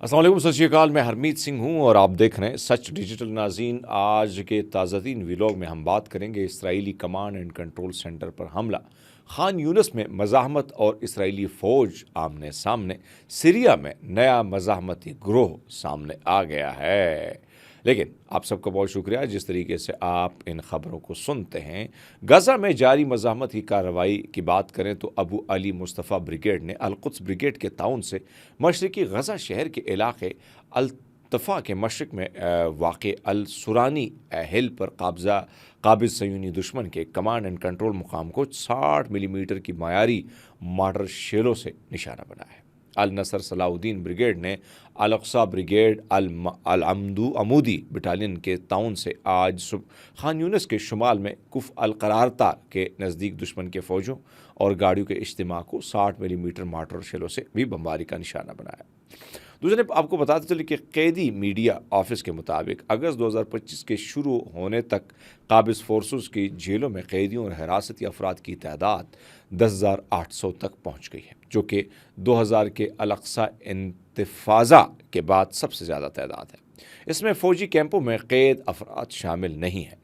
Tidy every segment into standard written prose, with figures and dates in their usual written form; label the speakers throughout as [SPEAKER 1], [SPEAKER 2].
[SPEAKER 1] अस्सलाम वालेकुम, सत श्री अकाल। मैं हरमीत सिंह हूँ और आप देख रहे हैं सच डिजिटल। नाज़रीन, आज के ताज़ातीन व्लॉग में हम बात करेंगे Israeli command and control centre पर हमला, खान यूनिस में मज़ाहमत और इसराइली फ़ौज आमने सामने, सीरिया में नया मज़ाहमती ग्रोह सामने आ गया है। लेकिन आप सबका बहुत शुक्रिया जिस तरीके से आप इन ख़बरों को सुनते हैं। गज़ा में जारी मज़ाहमत की कार्रवाई की बात करें तो अबू अली मुस्तफ़ा ब्रिगेड ने अल-कुद्स ब्रिगेड के ताउन से मशरक़ी गज़ा शहर के इलाके अल-तफ़ा के मशरक़ में वाक़ अल-सुरानी हिल पर काबिज़ सयूनी दुश्मन के कमांड एंड कंट्रोल मुकाम को 60 मिलीमीटर की मायारी मार्टर शेलों से निशाना बनाया है। अल नसर सलाउद्दीन ब्रिगेड ने अल अक्सा ब्रिगेड अल अमूदी बटालियन के ताउन से आज सुबह खान यूनिस के शुमाल में कुफ अल करारता के नज़दीक दुश्मन के फ़ौजों और गाड़ियों के इज्तिमा को 60 मिलीमीटर मार्टर शेलों से भी बमबारी का निशाना बनाया। दूसरे आपको बताते चले कि कैदी मीडिया ऑफिस के मुताबिक अगस्त 2025 के शुरू होने तक काबिज़ फोर्सेस की जेलों में कैदियों और हिरासती अफराद की तादाद 10,800 तक पहुँच गई है, जो कि 2000 के अल-अक्सा इंतिफाज़ा के बाद सबसे ज़्यादा तादाद है। इसमें फ़ौजी कैंपों में कैद अफराद शामिल नहीं हैं।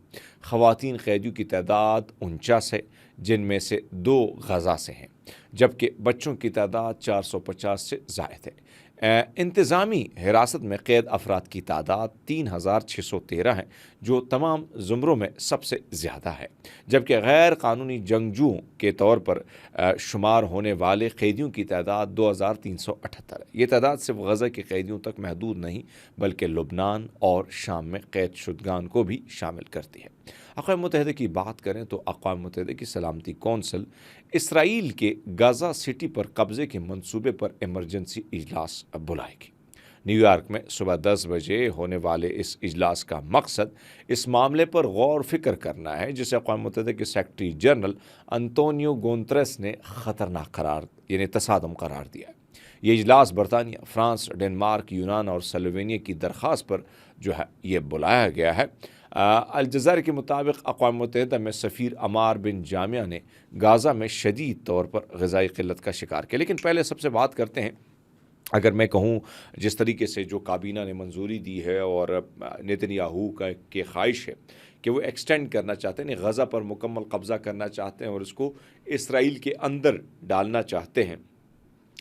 [SPEAKER 1] ख़वातीन कैदियों की तादाद 49 है, जिनमें से 2 गज़ा से हैं, जबकि बच्चों की तादाद 450 से ज़ायद है। इंतज़ामी हिरासत में कैद अफराद की तादाद 3,613 है, जो तमाम ज़ुमरों में सबसे ज़्यादा है, जबकि गैर कानूनी जंगजुओं के तौर पर शुमार होने वाले कैदियों की तादाद 2,378 है। ये तादाद सिर्फ गज़ा के कैदियों तक महदूद नहीं, बल्कि लुबनान और शाम में कैद शुदगान को भी शामिल करती है। अक़वाम मुत्तहिदा की बात करें तो अक़वाम मुत्तहिदा की सलामती कौंसिल इसराइल के गाज़ा सिटी पर कब्ज़े के मंसूबे पर इमरजेंसी इजलास बुलाएगी। न्यूयॉर्क में सुबह 10 बजे होने वाले इस इजलास का मकसद इस मामले पर गौर फिक्र करना है, जिसे अक़वाम मुत्तहिदा के सेक्रेटरी जनरल अंतोनियो गुतेरेस ने ख़तरनाक तसादम करार दिया है। ये इजलास बरतानिया, फ्रांस, डेनमार्क, यूनान और स्लोवेनिया की दरख्वास्त पर ये बुलाया गया है। अल जज़ीरा के मुताबिक अक़वाम मुत्तहिदा में सफ़ीर अमार बिन जामिया ने गाज़ा में शदीद तौर पर ग़िज़ाई क़िल्लत का शिकार किया। लेकिन पहले सबसे बात करते हैं, अगर मैं कहूँ जिस तरीके से जो काबीना ने मंजूरी दी है और नेतन्याहू की ख्वाहिश है कि वो एक्सटेंड करना चाहते हैं, गज़ा पर मुकम्मल कब्ज़ा करना चाहते हैं और इसको इसराइल के अंदर डालना चाहते हैं।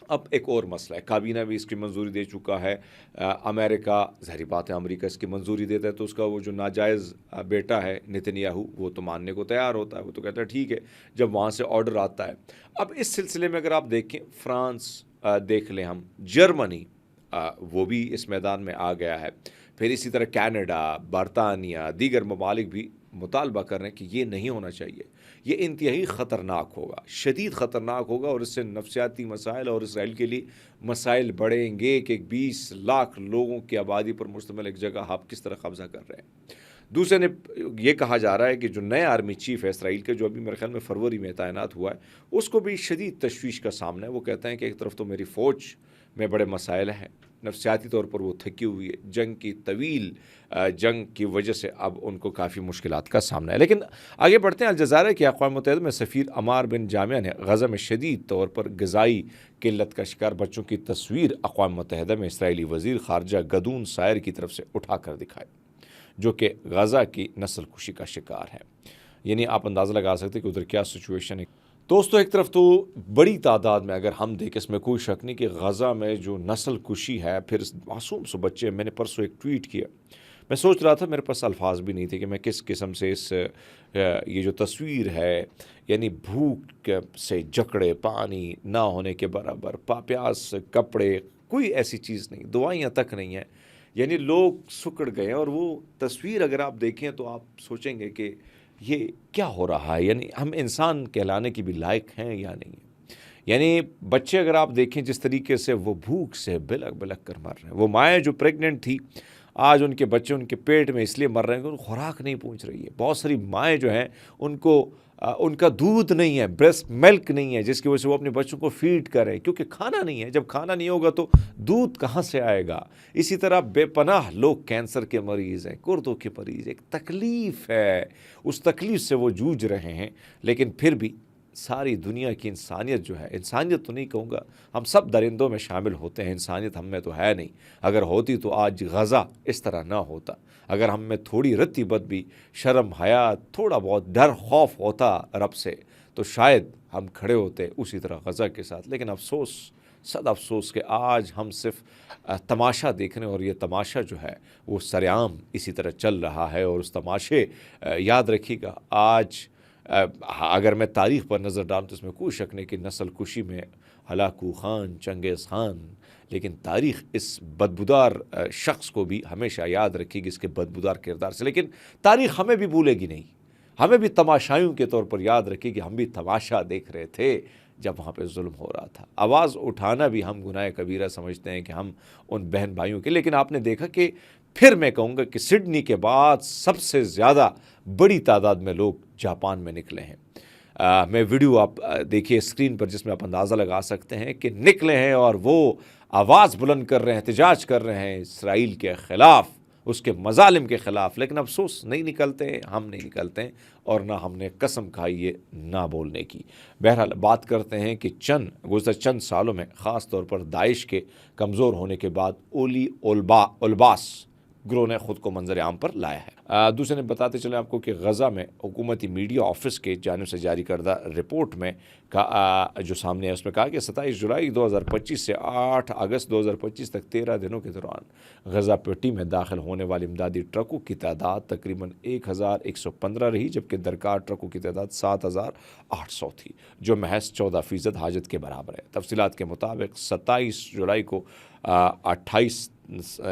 [SPEAKER 1] अब एक और मसला है, काबीना भी इसकी मंजूरी दे चुका है। अमेरिका, ज़ाहिर बात है अमेरिका इसकी मंजूरी देता है तो उसका वो जो नाजायज़ बेटा है नेतन्याहू, वो तो मानने को तैयार होता है, वो तो कहता है ठीक है, जब वहाँ से ऑर्डर आता है। अब इस सिलसिले में अगर आप देखें, फ्रांस देख लें, हम जर्मनी, वो भी इस मैदान में आ गया है। फिर इसी तरह कनाडा, बरतानिया, दीगर ममालिक भी मुतालबा कर रहे हैं कि ये नहीं होना चाहिए। ये इंतहाई ख़तरनाक होगा, शदीद ख़तरनाक होगा और इससे नफसियाती मसाइल और इसराइल के लिए मसाइल बढ़ेंगे कि 20 लाख लोगों की आबादी पर मुश्तमिल एक जगह आप किस तरह कब्ज़ा कर रहे हैं। दूसरे ने ये कहा जा रहा है कि जो नया आर्मी चीफ़ है इसराइल के, जो अभी मेरे ख्याल में फरवरी में तैनात हुआ है, उसको भी शदीद तशवीश का सामना है। वो कहते हैं कि एक तरफ तो मेरी फ़ौज में बड़े मसाइल हैं, नफसियाती तौर पर वो थकी हुई है, जंग की तवील जंग की वजह से अब उनको काफ़ी मुश्किलात का सामना है। लेकिन आगे बढ़ते हैं। अल जज़ीरा की अक़वाम मुत्तहिदा में सफ़ीर अमार बिन जामिया ने गज़ा में शदीद तौर पर ग़िज़ाई क़िल्लत का शिकार बच्चों की तस्वीर अक़वाम मुत्तहिदा में इसराइली वज़ीर ख़ारजा गदून सायर की तरफ से उठा कर दिखाई, जो कि गज़ा की नस्ल कुशी का शिकार है। यानी आप अंदाज़ा लगा सकते हैं कि उधर क्या सिचुएशन है। दोस्तों, एक तरफ तो बड़ी तादाद में अगर हम देखें, इसमें कोई शक नहीं कि गज़ा में जो नस्ल कुशी है, फिर मासूम से बच्चे, मैंने परसों एक ट्वीट किया, मैं सोच रहा था, मेरे पास अल्फाज भी नहीं थे कि मैं किस किस्म से ये जो तस्वीर है, यानी भूख से जकड़े, पानी ना होने के बराबर, प्यास, कपड़े, कोई ऐसी चीज़ नहीं, दवाइयाँ तक नहीं हैं, यानी लोग सुकड़ गए हैं। और वो तस्वीर अगर आप देखें तो आप सोचेंगे कि ये क्या हो रहा है, यानी हम इंसान कहलाने की भी लायक हैं या नहीं है। यानी बच्चे अगर आप देखें जिस तरीके से वो भूख से बिलक बिलक कर मर रहे हैं। वो माएँ जो प्रेग्नेंट थी, आज उनके बच्चे उनके पेट में इसलिए मर रहे हैं कि उनको खुराक नहीं पहुंच रही है। बहुत सारी माएँ जो हैं उनको उनका दूध नहीं है, ब्रेस्ट मिल्क नहीं है, जिसकी वजह से वो अपने बच्चों को फीड करें, क्योंकि खाना नहीं है। जब खाना नहीं होगा तो दूध कहाँ से आएगा। इसी तरह बेपनाह लोग कैंसर के मरीज़ हैं, गुर्दों के मरीज़, एक तकलीफ़ है, उस तकलीफ़ से वो जूझ रहे हैं। लेकिन फिर भी सारी दुनिया की इंसानियत जो है, इंसानियत तो नहीं कहूँगा, हम सब दरिंदों में शामिल होते हैं, इंसानियत हम में तो है नहीं। अगर होती तो आज गज़ा इस तरह ना होता। अगर हम में थोड़ी रत्तीबत भी शर्म हया, थोड़ा बहुत डर खौफ होता रब से, तो शायद हम खड़े होते उसी तरह गज़ा के साथ। लेकिन अफसोस, सद अफसोस कि आज हम सिर्फ तमाशा देख रहे हैं, और ये तमाशा जो है वो सरेआम इसी तरह चल रहा है। और उस तमाशे, याद रखिएगा, आज अगर मैं तारीख़ पर नज़र डालूँ तो इसमें कोई शक नहीं कि नस्ल कुशी में हलाकू ख़ान, चंगेज़ ख़ान, लेकिन तारीख़ इस बदबूदार शख्स को भी हमेशा याद रखेगी, इसके बदबूदार किरदार से। लेकिन तारीख़ हमें भी भूलेगी नहीं, हमें भी तमाशाइयों के तौर पर याद रखेगी। हम भी तमाशा देख रहे थे जब वहाँ पे जुल्म हो रहा था। आवाज़ उठाना भी हम गुनाह कबीरा समझते हैं कि हम उन बहन भाइयों के। लेकिन आपने देखा कि फिर मैं कहूँगा कि सिडनी के बाद सबसे ज़्यादा बड़ी तादाद में लोग जापान में निकले हैं। मैं वीडियो आप देखिए स्क्रीन पर, जिसमें आप अंदाज़ा लगा सकते हैं कि निकले हैं और वो आवाज़ बुलंद कर रहे हैं, एहतजाज कर रहे हैं इसराइल के ख़िलाफ़, उसके मज़ालिम के ख़िलाफ़। लेकिन अफसोस नहीं निकलते हैं, हम नहीं निकलते हैं, और ना हमने कसम खाई है ना बोलने की। बहरहाल बात करते हैं कि गुज़श्ता चंद सालों में ख़ास तौर पर दाइश के कमज़ोर होने के बाद उलबास ग्रोह ने ख़ुद को मंजर आम पर लाया है। दूसरे ने बताते चले आपको कि गज़ा में हुकूमती मीडिया ऑफिस के जानिब से जारी करदा रिपोर्ट में जो सामने है उसमें कहा कि 27 जुलाई 2025 से 8 अगस्त 2025 तक 13 दिनों के दौरान गज़ा पट्टी में दाखिल होने वाले इमदादी ट्रकों की तादाद तकरीबन 1115 रही, जबकि दरकार ट्रकों की तादाद 7800 थी, जो महज 14% हाजत के बराबर है। तफसीलात के मुताबिक 27 जुलाई को 28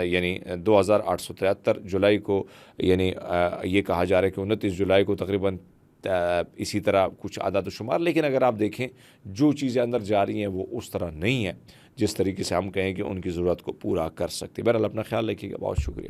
[SPEAKER 1] यानी 2873 जुलाई को, यानी ये कहा जा रहा है कि 29 जुलाई को तकरीबन इसी तरह कुछ आदाद शुमार। लेकिन अगर आप देखें जो चीज़ें अंदर जा रही हैं वो उस तरह नहीं है जिस तरीके से हम कहें कि उनकी ज़रूरत को पूरा कर सकती है। बहरहाल अपना ख्याल रखिएगा, बहुत शुक्रिया।